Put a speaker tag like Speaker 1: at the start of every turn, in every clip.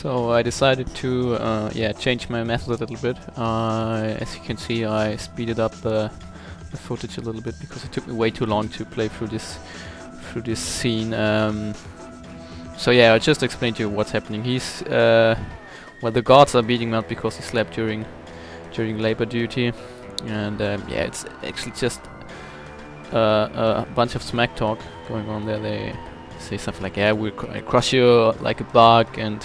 Speaker 1: So I decided to change my method a little bit. As you can see, I speeded up the footage a little bit because it took me way too long to play through this scene. So yeah, I'll just explain to you what's happening. He's well, the guards are beating him up because he slept during labor duty, and yeah, it's actually just a bunch of smack talk going on there. They say something like, "Yeah, we'll crush you like a bug," and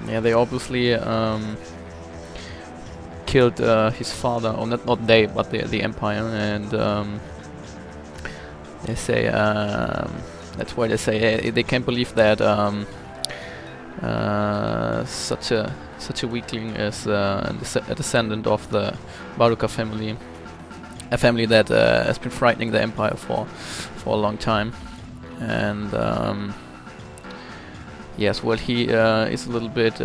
Speaker 1: yeah, they obviously killed his father, or not they, but the Empire, and they say that's why they say they can't believe that such a weakling is a descendant of the Baruka family, a family that has been frightening the Empire for a long time. And yes, well, he is a little bit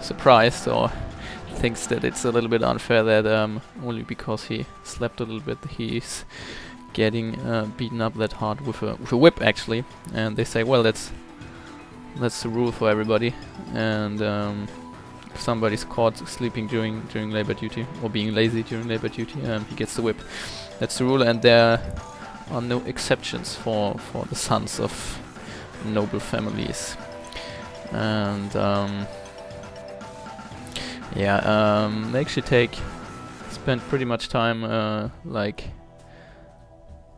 Speaker 1: surprised, or thinks that it's a little bit unfair that only because he slept a little bit he's getting beaten up that hard with a whip, actually. And they say, well, that's the rule for everybody, and if somebody's caught sleeping during labor duty or being lazy during labor duty, he gets the whip. That's the rule, and there are no exceptions for the sons of noble families. And yeah, they actually spend pretty much time like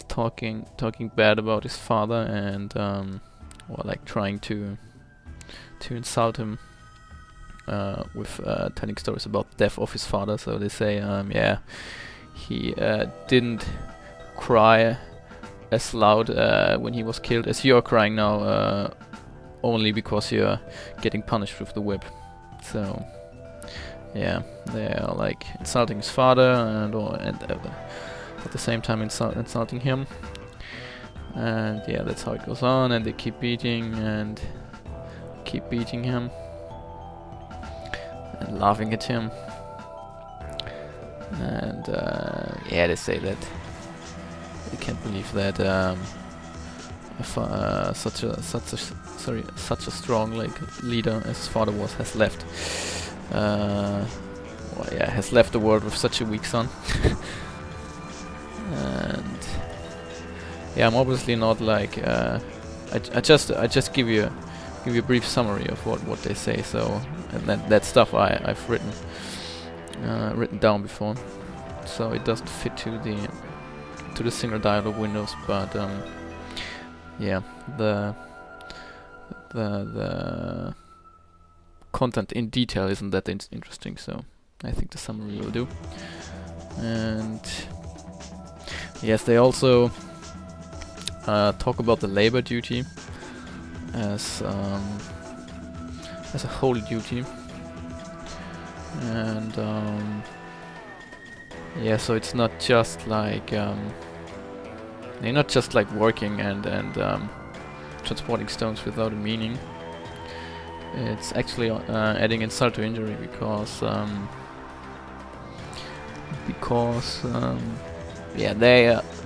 Speaker 1: talking bad about his father, and or like trying to insult him with telling stories about the death of his father. So they say, yeah, he didn't cry as loud when he was killed as you're crying now, only because you're getting punished with the whip. So yeah, they are like insulting his father and at the same time insulting him. And yeah, that's how it goes on, and they keep beating him and laughing at him. And yeah, they say that they can't believe that such a strong like leader as his father was has left. Well, yeah, has left the world with such a weak son. And yeah, I'm obviously not like I just give you a brief summary of what they say. So, and that stuff I've written down before, so it doesn't fit to the single dialogue windows. But yeah, the content in detail isn't that interesting, so I think the summary will do. And yes, they also talk about the labor duty as a holy duty, and yeah, so it's not just like they're not just like working and transporting stones without a meaning. It's actually adding insult to injury, because yeah,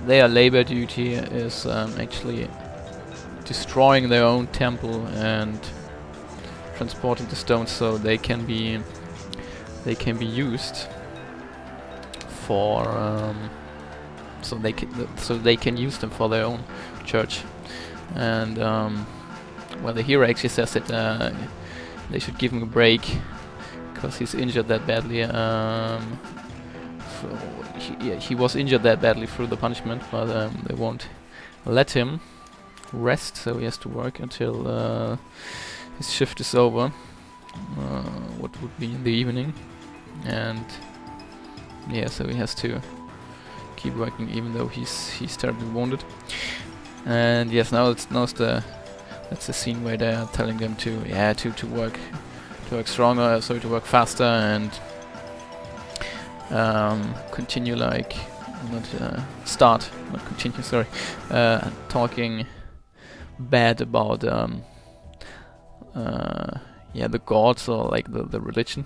Speaker 1: their labor duty is actually destroying their own temple and transporting the stones so they can be used for so they can use them for their own church. And well, the hero actually says that they should give him a break because he's injured that badly. He was injured that badly through the punishment, but they won't let him rest, so he has to work until his shift is over, what would be in the evening. And yeah, so he has to keep working even though he's terribly wounded. And yes, that's the scene where they're telling them to work stronger, so to work faster, and continue like talking bad about the gods, or like the religion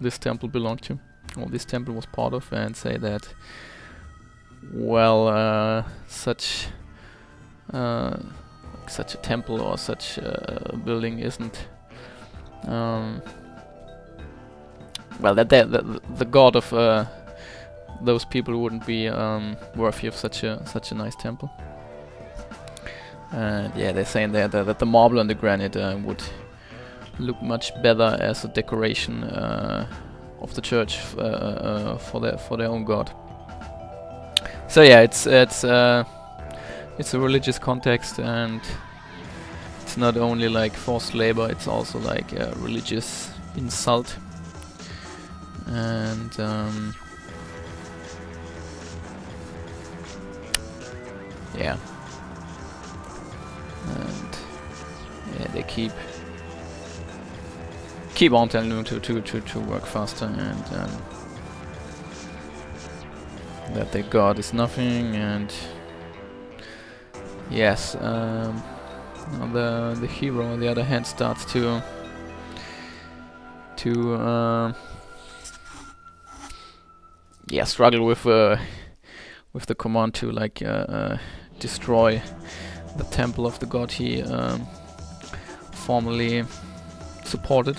Speaker 1: this temple belonged to, or this temple was part of, and say that, well, such a temple or such a building isn't well, the god of those people wouldn't be worthy of such a nice temple. And yeah, they're saying that the marble and the granite would look much better as a decoration of the church for their own god. So yeah, it's a religious context, and it's not only like forced labor; it's also like a religious insult. And yeah, and yeah, they keep on telling them to work faster, and that their god is nothing. And yes, now the hero on the other hand starts to struggle with the command to like destroy the temple of the god he formerly supported,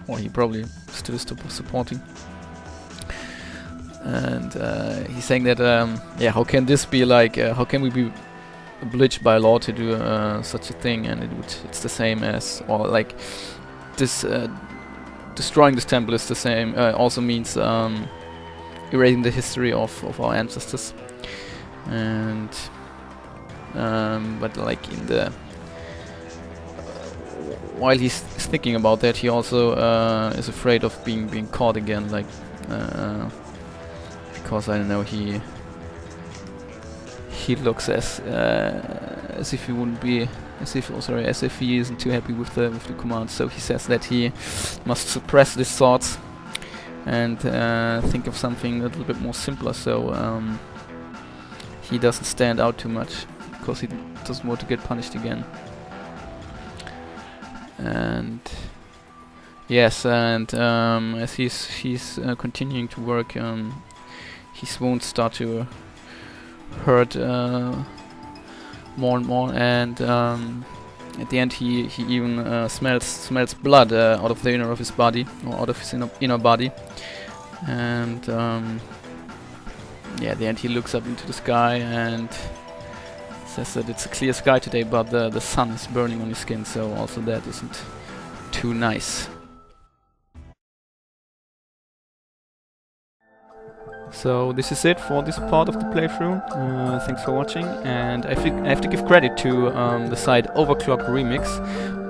Speaker 1: or he probably still is supporting. And he's saying that how can this be like? How can we be obliged by law to do such a thing? And it's the same as, or like this destroying this temple is the same. Also means erasing the history of our ancestors. And but like in the while he's thinking about that, he also is afraid of being caught again, like because I don't know, he looks as if he wouldn't be, as if he isn't too happy with the command. So he says that he must suppress these thoughts and think of something a little bit more simpler, so he doesn't stand out too much, because he doesn't want to get punished again. And yes, and as he's continuing to work, his wounds start to hurt more and more, and at the end he even smells blood out of the inner of his body, or out of his inner body. And at the end he looks up into the sky and says that it's a clear sky today, but the sun is burning on his skin, so also that isn't too nice. So this is it for this part of the playthrough. Thanks for watching, and I have to give credit to the site Overclock Remix,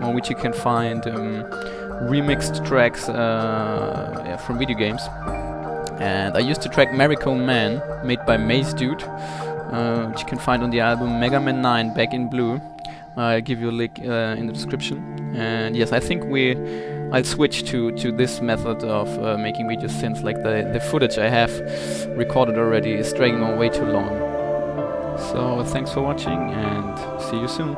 Speaker 1: on which you can find remixed tracks from video games. And I used to track Maricone Man, made by Maze Dude, which you can find on the album Mega Man 9 Back in Blue. I'll give you a link in the description. And yes, I think I'll switch to this method of making videos, since like the footage I have recorded already is dragging on way too long. So thanks for watching, and see you soon.